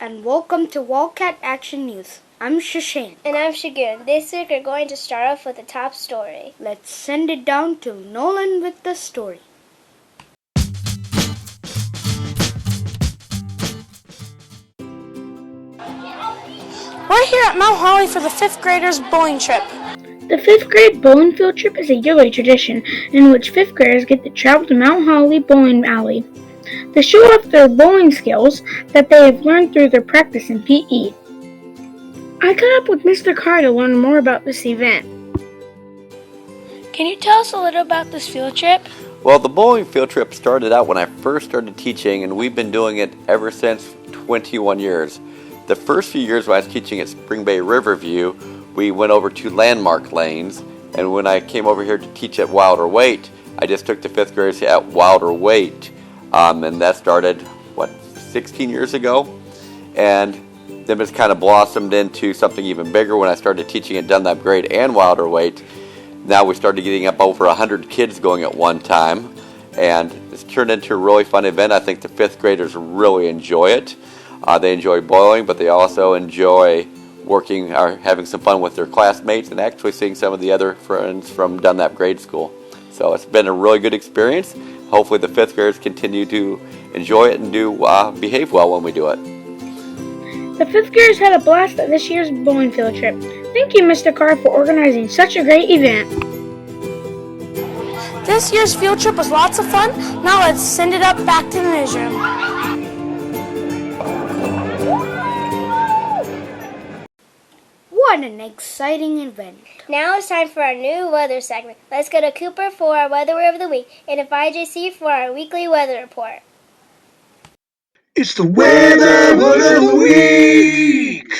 and welcome to Wildcat Action News. I'm Shashank. And I'm Shagun. This week we're going to start off with the top story. Let's send it down to Nolan with the story. We're here at Mount Holly for the 5th graders bowling trip. The 5th grade bowling field trip is a yearly tradition in which 5th graders get to travel to Mount Holly Bowling Alley to show off their bowling skills that they have learned through their practice in PE. I caught up with Mr. Carr to learn more about this event. Can you tell us a little about this field trip? Well, the bowling field trip started out when I first started teaching, and we've been doing it ever since 21 years. The first few years when I was teaching at Spring Bay Riverview, we went over to landmark lanes, and when I came over here to teach at Wilder-Waite, I just took the 5th graders at Wilder-Waite, and that started, 16 years ago? And then it's kind of blossomed into something even bigger when I started teaching at Dunlap Grade and Wilder-Waite. Now we started getting up over 100 kids going at one time, and it's turned into a really fun event. I think the 5th graders really enjoy it. They enjoy bowling, but they also enjoy working or having some fun with their classmates and actually seeing some of the other friends from Dunlap Grade School. So it's been a really good experience. Hopefully the 5th graders continue to enjoy it and behave well when we do it. The 5th graders had a blast at this year's bowling field trip. Thank you, Mr. Carr, for organizing such a great event. This year's field trip was lots of fun. Now let's send it up back to the newsroom. What an exciting event. Now it's time for our new weather segment. Let's go to Cooper for our weather word of the week and to IJC for our weekly weather report. It's the weather word of the week!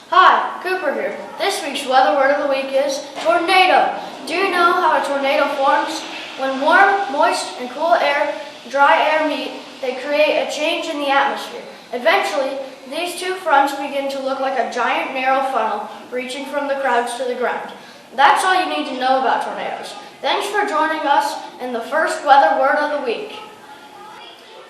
Hi, Cooper here. This week's weather word of the week is tornado. Do you know how a tornado forms? When warm, moist, and cool air, dry air meet, they create a change in the atmosphere. Eventually, these two fronts begin to look like a giant narrow funnel reaching from the clouds to the ground. That's all you need to know about tornadoes. Thanks for joining us in the first weather word of the week.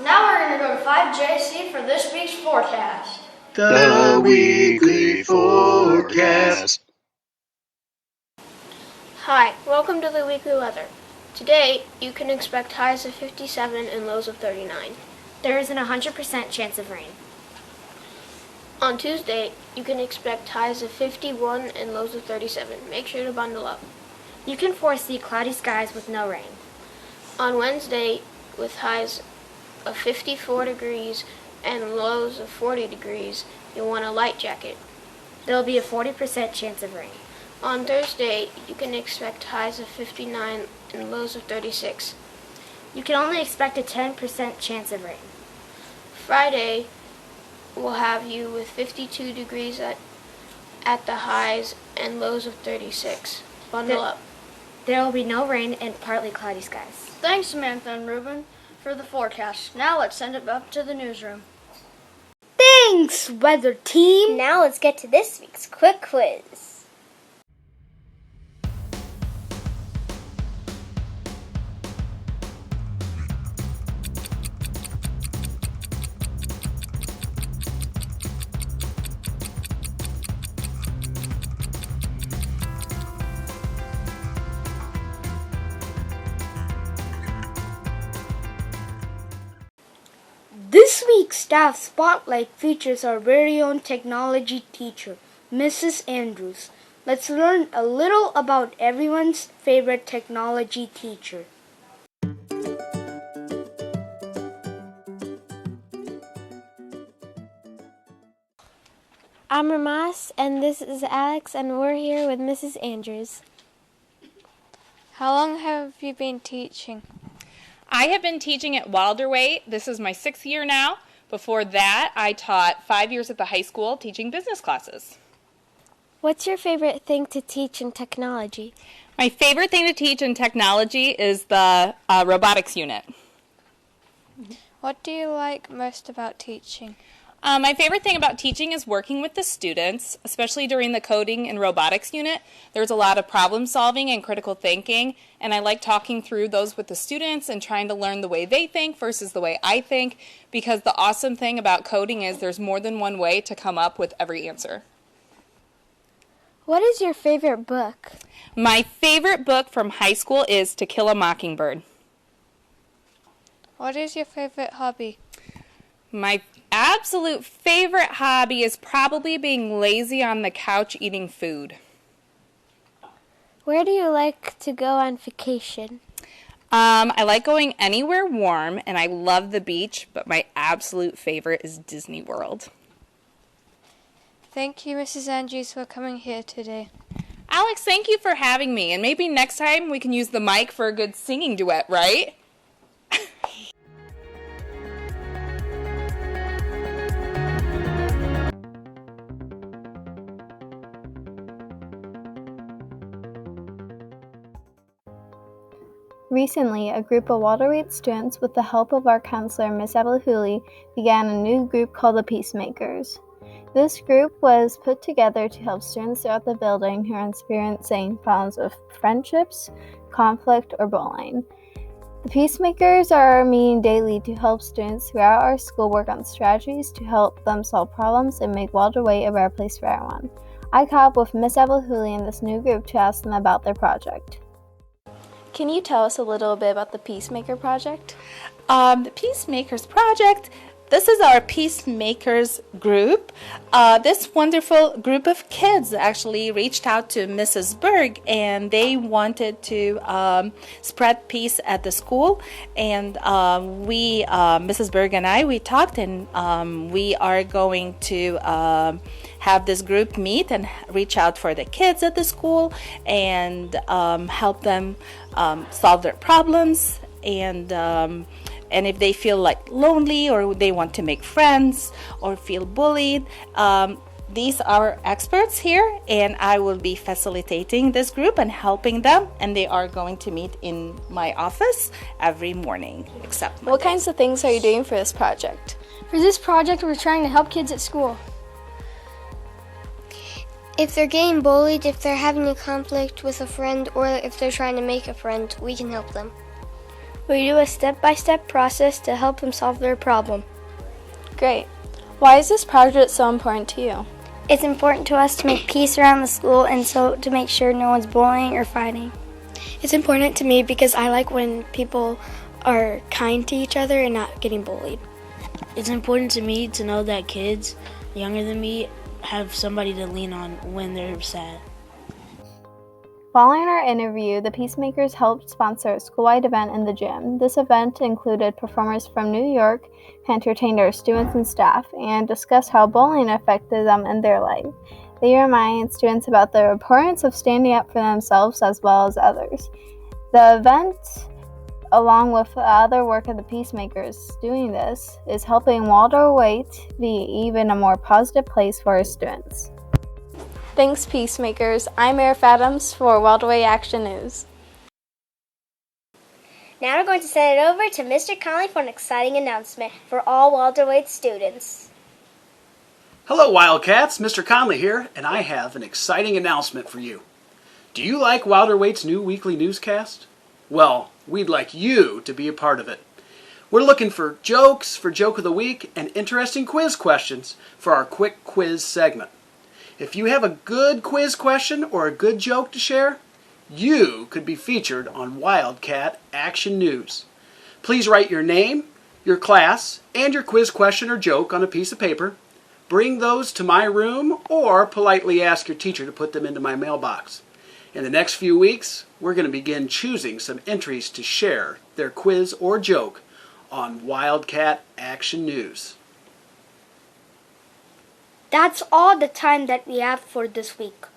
Now we're going to go to 5JC for this week's forecast. The weekly forecast. Hi, welcome to the weekly weather. Today, you can expect highs of 57 and lows of 39. There is an 100% chance of rain. On Tuesday, you can expect highs of 51 and lows of 37. Make sure to bundle up. You can foresee cloudy skies with no rain. On Wednesday, with highs of 54 degrees and lows of 40 degrees, you'll want a light jacket. There will be a 40% chance of rain. On Thursday, you can expect highs of 59 and lows of 36. You can only expect a 10% chance of rain. Friday, we'll have you with 52 degrees at the highs and lows of 36. Bundle up. There will be no rain and partly cloudy skies. Thanks, Samantha and Ruben, for the forecast. Now let's send it up to the newsroom. Thanks, weather team. Now let's get to this week's quick quiz. This week's Staff Spotlight features our very own technology teacher, Mrs. Andrews. Let's learn a little about everyone's favorite technology teacher. I'm Ramas, and this is Alex, and we're here with Mrs. Andrews. How long have you been teaching? I have been teaching at Wilder-Waite. This is my 6th year now. Before that, I taught 5 years at the high school teaching business classes. What's your favorite thing to teach in technology? My favorite thing to teach in technology is the robotics unit. What do you like most about teaching? My favorite thing about teaching is working with the students, especially during the coding and robotics unit. There's a lot of problem solving and critical thinking, and I like talking through those with the students and trying to learn the way they think versus the way I think, because the awesome thing about coding is there's more than one way to come up with every answer. What is your favorite book? My favorite book from high school is To Kill a Mockingbird. What is your favorite hobby? My absolute favorite hobby is probably being lazy on the couch eating food. Where do you like to go on vacation? I like going anywhere warm, and I love the beach, but my absolute favorite is Disney World. Thank you, Mrs. Andrews, for coming here today. Alex, thank you for having me, and maybe next time we can use the mic for a good singing duet, right? Recently, a group of Wilder-Waite students, with the help of our counselor, Miss Abelhuli, began a new group called the Peacemakers. This group was put together to help students throughout the building who are experiencing problems with friendships, conflict, or bullying. The Peacemakers are meeting daily to help students throughout our school work on strategies to help them solve problems and make Wilder-Waite a better place for everyone. I caught up with Miss Abelhuli and this new group to ask them about their project. Can you tell us a little bit about the Peacemaker Project? The Peacemakers Project, this is our Peacemakers group. This wonderful group of kids actually reached out to Mrs. Berg, and they wanted to spread peace at the school. And Mrs. Berg and I, we talked, and we are going to have this group meet and reach out for the kids at the school and help them solve their problems, and if they feel like lonely or they want to make friends or feel bullied, these are experts here, and I will be facilitating this group and helping them, and they are going to meet in my office every morning except Monday. What kinds of things are you doing for this project? For this project, we're trying to help kids at school. If they're getting bullied, if they're having a conflict with a friend, or if they're trying to make a friend, we can help them. We do a step-by-step process to help them solve their problem. Great. Why is this project so important to you? It's important to us to make peace around the school and so to make sure no one's bullying or fighting. It's important to me because I like when people are kind to each other and not getting bullied. It's important to me to know that kids younger than me have somebody to lean on when they're sad. Following our interview, the Peacemakers helped sponsor a school-wide event in the gym. This event included performers from New York who entertained our students and staff and discussed how bullying affected them in their life. They reminded students about the importance of standing up for themselves as well as others. The event, along with other work of the Peacemakers doing this, is helping Wilder-Waite be even a more positive place for our students. Thanks, Peacemakers. I'm Arif Adams for Wilder-Waite Action News. Now we're going to send it over to Mr. Conley for an exciting announcement for all Wilder-Waite students. Hello, Wildcats. Mr. Conley here, and I have an exciting announcement for you. Do you like Wilder-Waite's new weekly newscast? Well, we'd like you to be a part of it. We're looking for jokes for Joke of the Week and interesting quiz questions for our quick quiz segment. If you have a good quiz question or a good joke to share, you could be featured on Wildcat Action News. Please write your name, your class, and your quiz question or joke on a piece of paper. Bring those to my room or politely ask your teacher to put them into my mailbox. In the next few weeks, we're going to begin choosing some entries to share their quiz or joke on Wildcat Action News. That's all the time that we have for this week.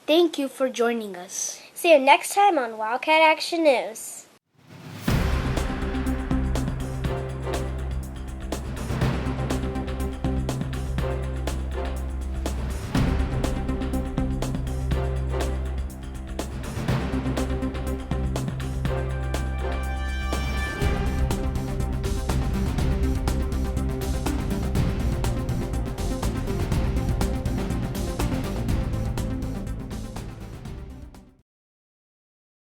Thank you for joining us. See you next time on Wildcat Action News.